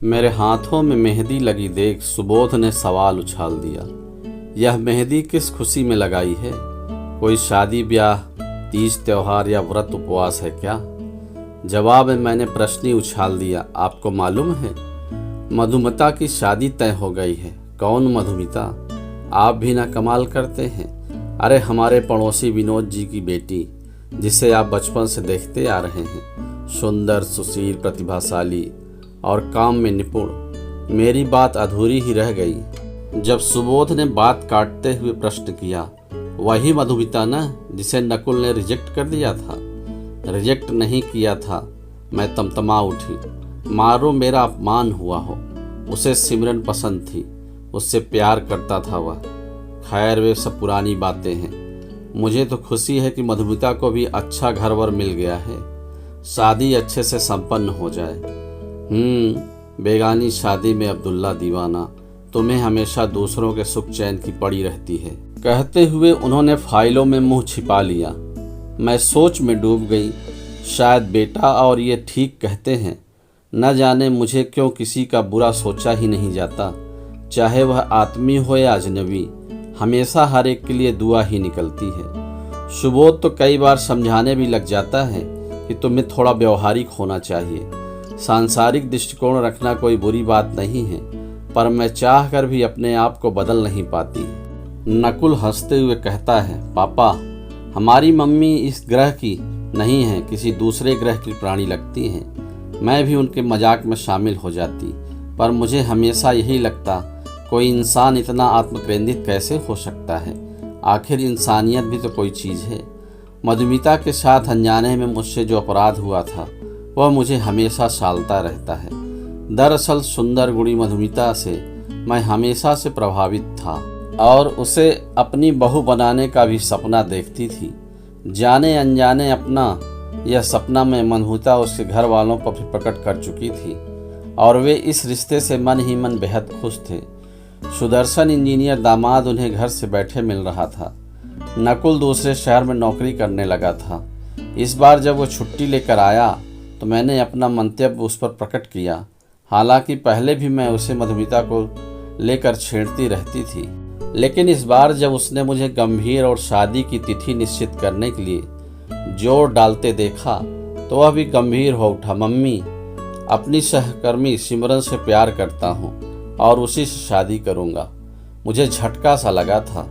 मेरे हाथों में मेहंदी लगी देख सुबोध ने सवाल उछाल दिया। यह मेहंदी किस खुशी में लगाई है? कोई शादी ब्याह, तीज त्योहार या व्रत उपवास है क्या? जवाब में मैंने प्रश्न ही उछाल दिया। आपको मालूम है, मधुमिता की शादी तय हो गई है। कौन मधुमिता? आप भी ना कमाल करते हैं। अरे हमारे पड़ोसी विनोद जी की बेटी, जिसे आप बचपन से देखते आ रहे हैं। सुंदर, सुशील, प्रतिभाशाली और काम में निपुण। मेरी बात अधूरी ही रह गई जब सुबोध ने बात काटते हुए प्रश्न किया, वही मधुमिता ना जिसे नकुल ने रिजेक्ट कर दिया था? रिजेक्ट नहीं किया था। मैं तमतमा उठी। मारो मेरा अपमान हुआ हो। उसे सिमरन पसंद थी, उससे प्यार करता था वह। खैर, वे सब पुरानी बातें हैं। मुझे तो खुशी है कि मधुमिता को भी अच्छा घरवर मिल गया है। शादी अच्छे से संपन्न हो जाए। बेगानी शादी में अब्दुल्ला दीवाना, तुम्हें हमेशा दूसरों के सुख चैन की पड़ी रहती है। कहते हुए उन्होंने फाइलों में मुंह छिपा लिया। मैं सोच में डूब गई। शायद बेटा और ये ठीक कहते हैं। न जाने मुझे क्यों किसी का बुरा सोचा ही नहीं जाता, चाहे वह आत्मीय हो या अजनबी। हमेशा हर एक के लिए दुआ ही निकलती है। सुबोध तो कई बार समझाने भी लग जाता है कि तुम्हें थोड़ा व्यवहारिक होना चाहिए। सांसारिक दृष्टिकोण रखना कोई बुरी बात नहीं है, पर मैं चाह कर भी अपने आप को बदल नहीं पाती। नकुल हंसते हुए कहता है, पापा, हमारी मम्मी इस ग्रह की नहीं है, किसी दूसरे ग्रह की प्राणी लगती हैं। मैं भी उनके मजाक में शामिल हो जाती, पर मुझे हमेशा यही लगता, कोई इंसान इतना आत्मकेंद्रित कैसे हो सकता है? आखिर इंसानियत भी तो कोई चीज़ है। मधुमिता के साथ अनजाने में मुझसे जो अपराध हुआ था, वह मुझे हमेशा सालता रहता है। दरअसल सुंदर गुणी मधुमिता से मैं हमेशा से प्रभावित था और उसे अपनी बहू बनाने का भी सपना देखती थी। जाने अनजाने अपना यह सपना मैं मधुमिता उसके घर वालों पर भी प्रकट कर चुकी थी और वे इस रिश्ते से मन ही मन बेहद खुश थे। सुदर्शन इंजीनियर दामाद उन्हें घर से बैठे मिल रहा था। नकुल दूसरे शहर में नौकरी करने लगा था। इस बार जब वो छुट्टी लेकर आया तो मैंने अपना मंतव्य उस पर प्रकट किया। हालांकि पहले भी मैं उसे मधुमिता को लेकर छेड़ती रहती थी, लेकिन इस बार जब उसने मुझे गंभीर और शादी की तिथि निश्चित करने के लिए जोर डालते देखा तो वह भी गंभीर हो उठा। मम्मी, अपनी सहकर्मी सिमरन से प्यार करता हूँ और उसी से शादी करूँगा। मुझे झटका सा लगा था,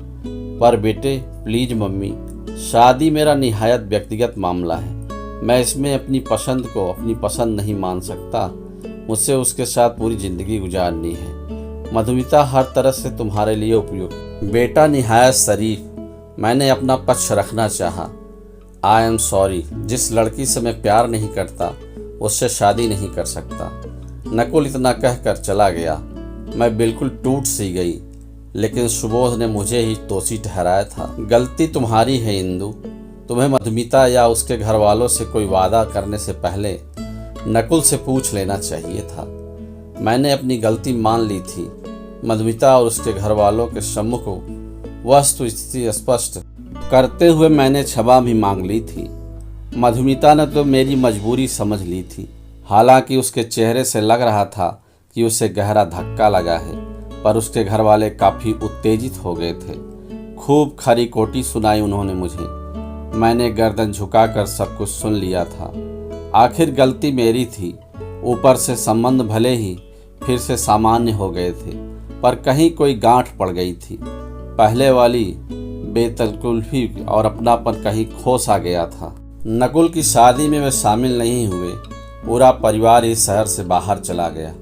पर बेटे प्लीज मम्मी, शादी मेरा निहायत व्यक्तिगत मामला है। मैं इसमें अपनी पसंद को अपनी पसंद नहीं मान सकता। मुझसे उसके साथ पूरी जिंदगी गुजारनी है। मधुमिता हर तरह से तुम्हारे लिए उपयुक्त। बेटा निहायत शरीफ। मैंने अपना पक्ष रखना चाहा। आई एम सॉरी, जिस लड़की से मैं प्यार नहीं करता उससे शादी नहीं कर सकता। नकुल इतना कहकर चला गया। मैं बिल्कुल टूट सी गई, लेकिन सुबोध ने मुझे ही दोषी ठहराया था। गलती तुम्हारी है इंदु। तुम्हें मधुमिता या उसके घर वालों से कोई वादा करने से पहले नकुल से पूछ लेना चाहिए था। मैंने अपनी गलती मान ली थी। मधुमिता और उसके घर वालों के सम्मुख वस्तु स्थिति स्पष्ट करते हुए मैंने क्षमा भी मांग ली थी। मधुमिता ने तो मेरी मजबूरी समझ ली थी। हालांकि उसके चेहरे से लग रहा था कि उसे गहरा धक्का लगा है, पर उसके घर वाले काफ़ी उत्तेजित हो गए थे। खूब खरी खोटी सुनाई उन्होंने मुझे। मैंने गर्दन झुकाकर सब कुछ सुन लिया था। आखिर गलती मेरी थी। ऊपर से संबंध भले ही फिर से सामान्य हो गए थे, पर कहीं कोई गांठ पड़ गई थी। पहले वाली बेतकल्लुफी और अपनापन कहीं खो सा गया था। नकुल की शादी में वे शामिल नहीं हुए। पूरा परिवार इस शहर से बाहर चला गया।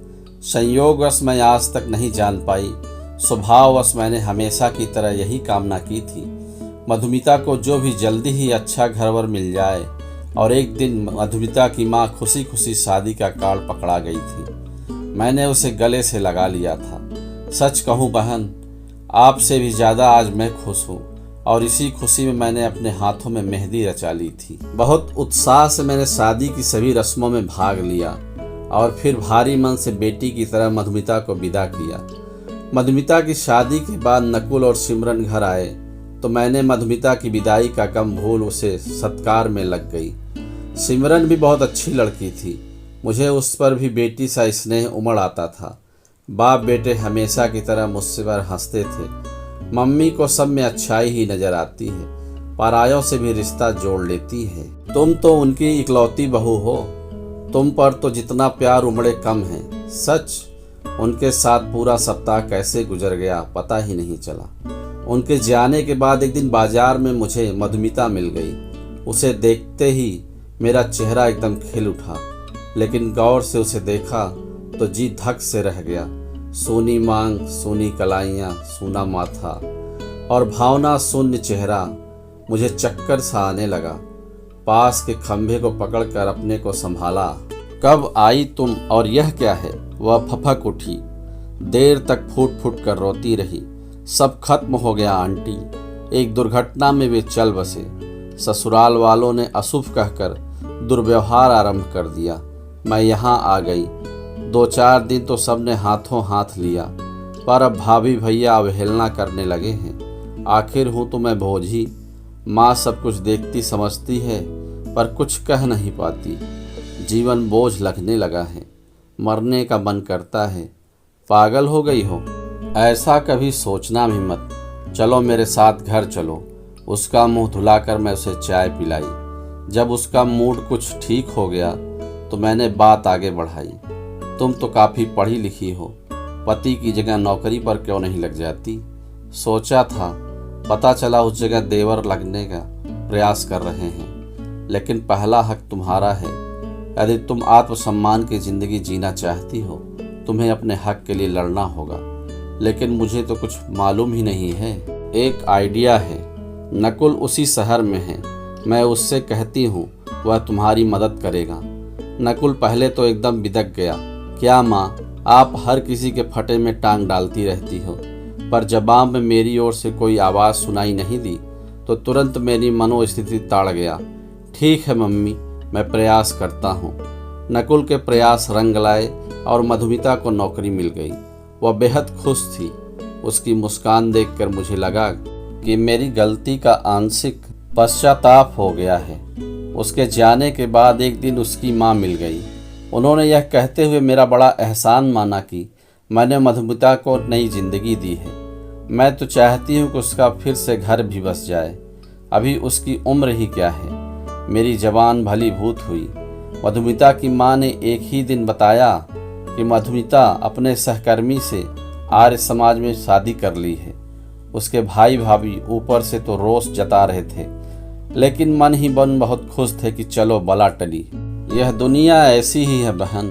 संयोगवश मैं आज तक नहीं जान पाई। स्वभाववश मैंने हमेशा की तरह यही कामना की थी, मधुमिता को जो भी जल्दी ही अच्छा घरवर मिल जाए। और एक दिन मधुमिता की माँ खुशी खुशी शादी का कार्ड पकड़ा गई थी। मैंने उसे गले से लगा लिया था। सच कहूँ बहन, आपसे भी ज़्यादा आज मैं खुश हूँ और इसी खुशी में मैंने अपने हाथों में मेहंदी रचा ली थी। बहुत उत्साह से मैंने शादी की सभी रस्मों में भाग लिया और फिर भारी मन से बेटी की तरह मधुमिता को विदा किया। मधुमिता की शादी के बाद नकुल और सिमरन घर आए तो मैंने मधुमिता की विदाई का गम भूल उसे सत्कार में लग गई। सिमरन भी बहुत अच्छी लड़की थी। मुझे उस पर भी बेटी सा स्नेह उमड़ आता था। बाप बेटे हमेशा की तरह मुझसे पर हंसते थे। मम्मी को सब में अच्छाई ही नजर आती है, परायों से भी रिश्ता जोड़ लेती है। तुम तो उनकी इकलौती बहू हो, तुम पर तो जितना प्यार उमड़े कम है। सच, उनके साथ पूरा सप्ताह कैसे गुजर गया पता ही नहीं चला। उनके जाने के बाद एक दिन बाजार में मुझे मधुमिता मिल गई। उसे देखते ही मेरा चेहरा एकदम खिल उठा, लेकिन गौर से उसे देखा तो जी धक से रह गया। सूनी मांग, सूनी कलाइयाँ, सूना माथा और भावना शून्य चेहरा। मुझे चक्कर सा आने लगा। पास के खंभे को पकड़कर अपने को संभाला। कब आई तुम और यह क्या है? वह फपक उठी। देर तक फूट फूट कर रोती रही। सब खत्म हो गया आंटी, एक दुर्घटना में वे चल बसे। ससुराल वालों ने अशुभ कहकर दुर्व्यवहार आरंभ कर दिया। मैं यहाँ आ गई। 2-4 दिन तो सबने हाथों हाथ लिया, पर अब भाभी भैया अवहेलना करने लगे हैं। आखिर हूँ तो मैं बोझी। माँ सब कुछ देखती समझती है, पर कुछ कह नहीं पाती। जीवन बोझ लगने लगा है, मरने का मन करता है। पागल हो गई हो? ऐसा कभी सोचना भी मत। चलो मेरे साथ घर चलो। उसका मुंह धुलाकर मैं उसे चाय पिलाई। जब उसका मूड कुछ ठीक हो गया तो मैंने बात आगे बढ़ाई। तुम तो काफ़ी पढ़ी लिखी हो, पति की जगह नौकरी पर क्यों नहीं लग जाती? सोचा था, पता चला उस जगह देवर लगने का प्रयास कर रहे हैं। लेकिन पहला हक तुम्हारा है। यदि तुम आत्मसम्मान की ज़िंदगी जीना चाहती हो, तुम्हें अपने हक के लिए लड़ना होगा। लेकिन मुझे तो कुछ मालूम ही नहीं है। एक आइडिया है। नकुल उसी शहर में है, मैं उससे कहती हूँ, वह तुम्हारी मदद करेगा। नकुल पहले तो एकदम बिदक गया। क्या माँ, आप हर किसी के फटे में टांग डालती रहती हो? पर जवाब में मेरी ओर से कोई आवाज़ सुनाई नहीं दी तो तुरंत मेरी मनोस्थिति ताड़ गया। ठीक है मम्मी, मैं प्रयास करता हूँ। नकुल के प्रयास रंग लाए और मधुमिता को नौकरी मिल गई। वह बेहद खुश थी। उसकी मुस्कान देखकर मुझे लगा कि मेरी गलती का आंशिक पश्चाताप हो गया है। उसके जाने के बाद एक दिन उसकी माँ मिल गई। उन्होंने यह कहते हुए मेरा बड़ा एहसान माना कि मैंने मधुमिता को नई जिंदगी दी है। मैं तो चाहती हूँ कि उसका फिर से घर भी बस जाए। अभी उसकी उम्र ही क्या है। मेरी जवान भली भूत हुई। मधुमिता की माँ ने एक ही दिन बताया कि मधुमिता अपने सहकर्मी से आर्य समाज में शादी कर ली है। उसके भाई भाभी ऊपर से तो रोष जता रहे थे, लेकिन मन ही मन बहुत खुश थे कि चलो बला टली। यह दुनिया ऐसी ही है बहन।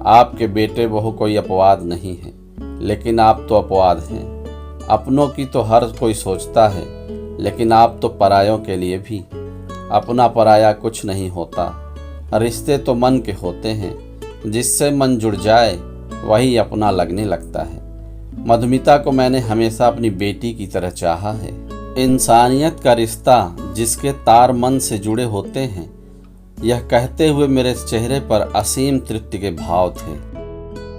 आपके बेटे बहू कोई अपवाद नहीं है, लेकिन आप तो अपवाद हैं। अपनों की तो हर कोई सोचता है, लेकिन आप तो परायों के लिए भी। अपना पराया कुछ नहीं होता। रिश्ते तो मन के होते हैं, जिससे मन जुड़ जाए वही अपना लगने लगता है। मधुमिता को मैंने हमेशा अपनी बेटी की तरह चाहा है। इंसानियत का रिश्ता जिसके तार मन से जुड़े होते हैं, यह कहते हुए मेरे चेहरे पर असीम तृप्ति के भाव थे।